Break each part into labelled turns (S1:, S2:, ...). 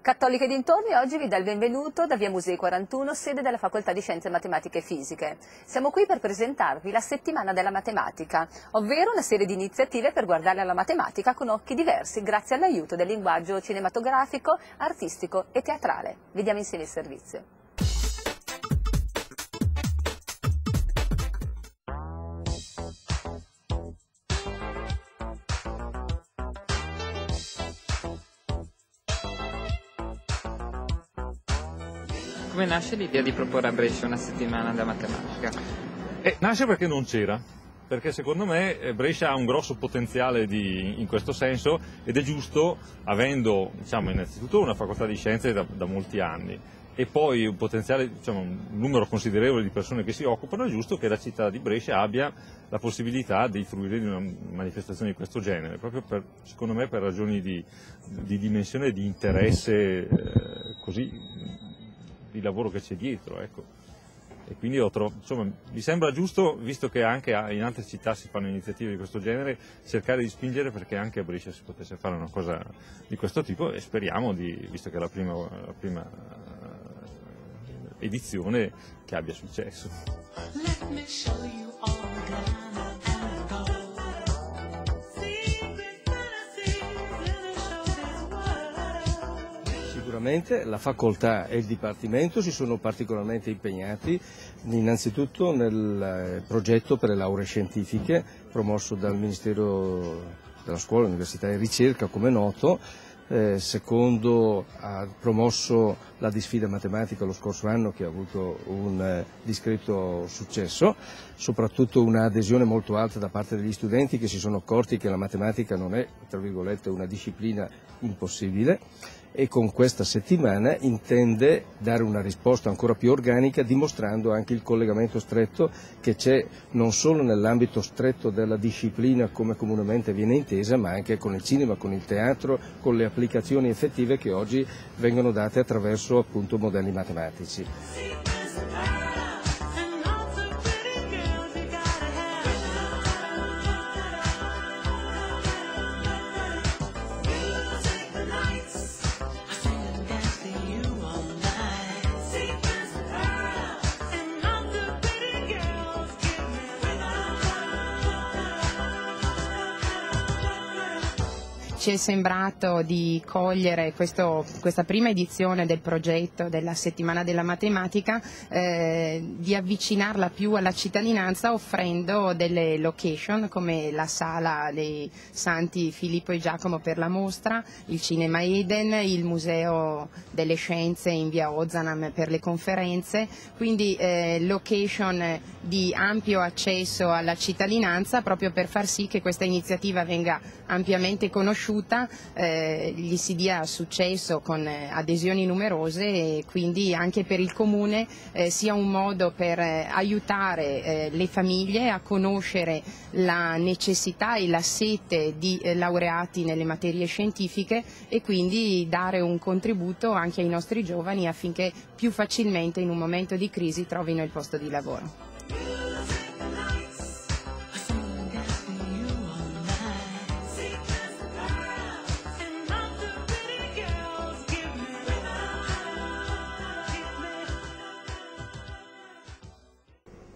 S1: Cattolica e dintorni oggi vi dà il benvenuto da Via Musei 41, sede della Facoltà di Scienze Matematiche e Fisiche. Siamo qui per presentarvi la Settimana della Matematica, ovvero una serie di iniziative per guardare alla matematica con occhi diversi grazie all'aiuto del linguaggio cinematografico, artistico e teatrale. Vediamo insieme il servizio.
S2: Come nasce l'idea di proporre a Brescia una settimana della matematica?
S3: Nasce perché non c'era, perché secondo me Brescia ha un grosso potenziale in questo senso ed è giusto, avendo innanzitutto una facoltà di scienze da molti anni e poi un potenziale, un numero considerevole di persone che si occupano, è giusto che la città di Brescia abbia la possibilità di fruire di una manifestazione di questo genere, proprio secondo me per ragioni di dimensione e di interesse di lavoro che c'è dietro, ecco. E quindi mi sembra giusto, visto che anche in altre città si fanno iniziative di questo genere, cercare di spingere perché anche a Brescia si potesse fare una cosa di questo tipo e speriamo visto che è la prima edizione, che abbia successo.
S4: Sicuramente la facoltà e il dipartimento si sono particolarmente impegnati innanzitutto nel progetto per le lauree scientifiche promosso dal Ministero della Scuola, Università e Ricerca, come noto. Secondo, ha promosso la disfida matematica lo scorso anno, che ha avuto un discreto successo, soprattutto un'adesione molto alta da parte degli studenti che si sono accorti che la matematica non è, tra virgolette, una disciplina impossibile, e con questa settimana intende dare una risposta ancora più organica, dimostrando anche il collegamento stretto che c'è non solo nell'ambito stretto della disciplina come comunemente viene intesa, ma anche con il cinema, con il teatro, con le applicazioni effettive che oggi vengono date attraverso appunto modelli matematici.
S5: Ci è sembrato di cogliere questa prima edizione del progetto della Settimana della Matematica, di avvicinarla più alla cittadinanza offrendo delle location come la Sala dei Santi Filippo e Giacomo per la mostra, il Cinema Eden, il Museo delle Scienze in via Ozanam per le conferenze, quindi location di ampio accesso alla cittadinanza proprio per far sì che questa iniziativa venga ampiamente conosciuta, gli si dia successo con adesioni numerose e quindi anche per il Comune sia un modo per aiutare le famiglie a conoscere la necessità e la sete di laureati nelle materie scientifiche e quindi dare un contributo anche ai nostri giovani affinché più facilmente in un momento di crisi trovino il posto di lavoro.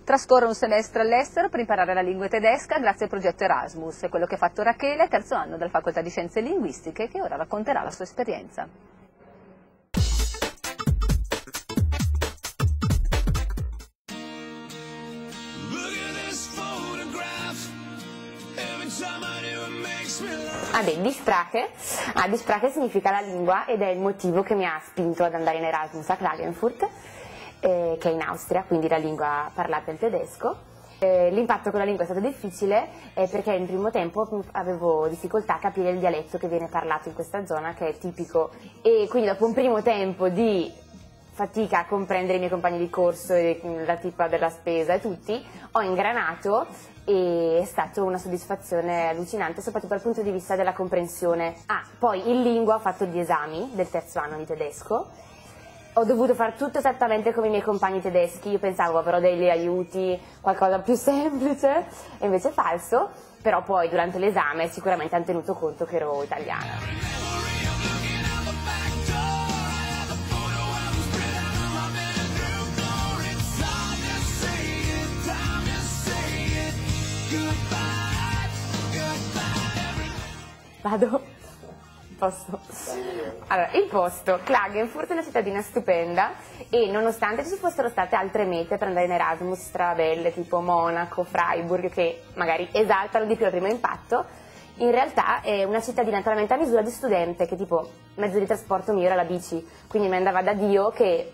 S1: Trascorre un semestre all'estero per imparare la lingua tedesca grazie al progetto Erasmus, è quello che ha fatto Rachele, terzo anno della Facoltà di Scienze Linguistiche, che ora racconterà la sua esperienza.
S6: Die Sprache significa la lingua ed è il motivo che mi ha spinto ad andare in Erasmus a Klagenfurt, che è in Austria, quindi la lingua parlata è il tedesco. L'impatto con la lingua è stato difficile perché in primo tempo avevo difficoltà a capire il dialetto che viene parlato in questa zona, che è tipico, e quindi dopo un primo tempo di fatica a comprendere i miei compagni di corso e la tipa della spesa e tutti, ho ingranato e è stata una soddisfazione allucinante, soprattutto dal punto di vista della comprensione. Poi in lingua ho fatto gli esami del terzo anno di tedesco, ho dovuto fare tutto esattamente come i miei compagni tedeschi, io pensavo avrò degli aiuti, qualcosa più semplice, e invece è falso, però poi durante l'esame sicuramente hanno tenuto conto che ero italiana. Vado? Posto? Allora, il posto, Klagenfurt è una cittadina stupenda e nonostante ci fossero state altre mete per andare in Erasmus strabelle tipo Monaco, Freiburg, che magari esaltano di più al primo impatto, in realtà è una cittadina totalmente a misura di studente, che tipo mezzo di trasporto mio era la bici, quindi mi andava da Dio che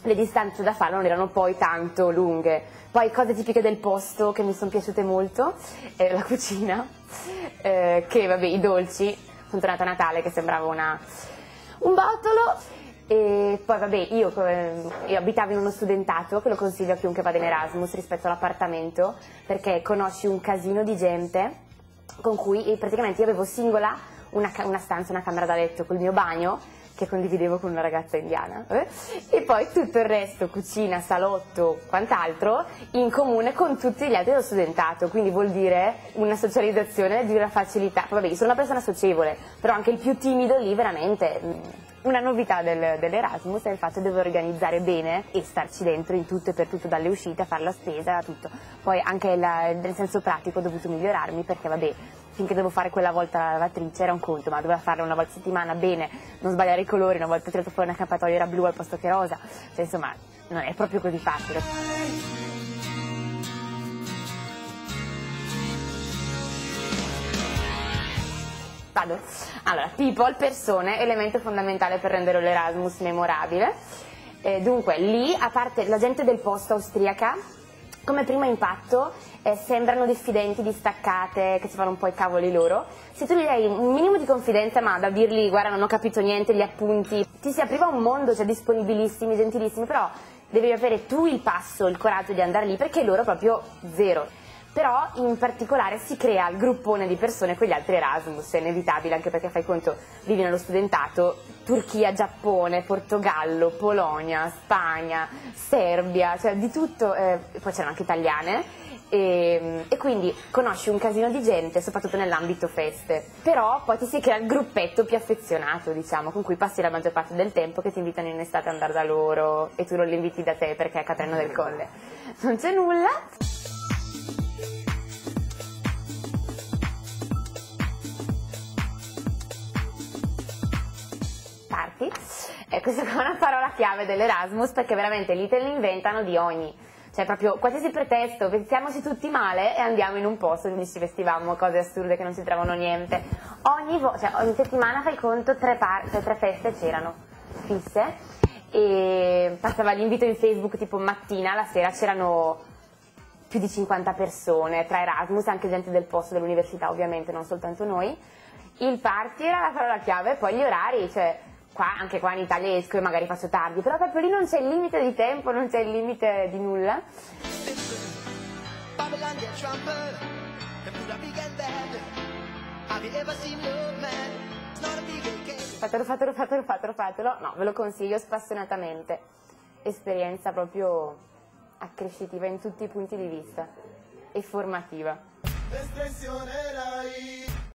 S6: le distanze da fare non erano poi tanto lunghe. Poi cose tipiche del posto che mi sono piaciute molto, la cucina, che vabbè, i dolci. Sono tornata a Natale che sembrava un bottolo, e poi vabbè io abitavo in uno studentato, che lo consiglio a chiunque vada in Erasmus rispetto all'appartamento, perché conosci un casino di gente con cui praticamente io avevo singola una stanza, una camera da letto col mio bagno, che condividevo con una ragazza indiana, e poi tutto il resto, cucina, salotto, quant'altro, in comune con tutti gli altri dello studentato, quindi vuol dire una socializzazione di una facilità. Poi, vabbè, io sono una persona socievole, però anche il più timido lì veramente. Una novità dell'Erasmus è il fatto di dover organizzare bene e starci dentro in tutto e per tutto, dalle uscite a fare la spesa, tutto. Poi anche nel senso pratico ho dovuto migliorarmi, perché vabbè, finché devo fare quella volta la lavatrice era un conto, ma dovevo farla una volta a settimana bene, non sbagliare i colori, una volta tirato fuori una accappatoia era blu al posto che rosa, cioè insomma non è proprio così facile. Vado. Allora, people, persone, elemento fondamentale per rendere l'Erasmus memorabile. Dunque, lì, a parte la gente del posto austriaca, come primo impatto sembrano diffidenti, distaccate, che si fanno un po' i cavoli loro. Se tu gli dai un minimo di confidenza, ma da dirgli guarda non ho capito niente, gli appunti, ti si apriva un mondo, cioè disponibilissimi, gentilissimi, però devi avere tu il passo, il coraggio di andare lì, perché loro proprio zero. Però in particolare si crea il gruppone di persone con gli altri Erasmus, è inevitabile, anche perché fai conto, vivi nello studentato, Turchia, Giappone, Portogallo, Polonia, Spagna, Serbia, cioè di tutto, poi c'erano anche italiane, e quindi conosci un casino di gente, soprattutto nell'ambito feste, però poi ti si crea il gruppetto più affezionato, diciamo, con cui passi la maggior parte del tempo, che ti invitano in estate ad andare da loro e tu non li inviti da te perché è a Catreno del Colle non c'è nulla. Questa è una parola chiave dell'Erasmus, perché veramente lì te ne inventano di ogni, cioè proprio qualsiasi pretesto, vestiamoci tutti male e andiamo in un posto dove ci vestivamo, cose assurde che non ci trovano niente. Ogni settimana fai conto, tre feste c'erano fisse, e passava l'invito in Facebook tipo mattina, la sera c'erano più di 50 persone, tra Erasmus, anche gente del posto, dell'università ovviamente, non soltanto noi. Il party era la parola chiave, poi gli orari, cioè anche qua in Italia esco e magari faccio tardi, però proprio lì non c'è il limite di tempo, non c'è il limite di nulla. Fatelo, no, ve lo consiglio spassionatamente, esperienza proprio accrescitiva in tutti i punti di vista e formativa.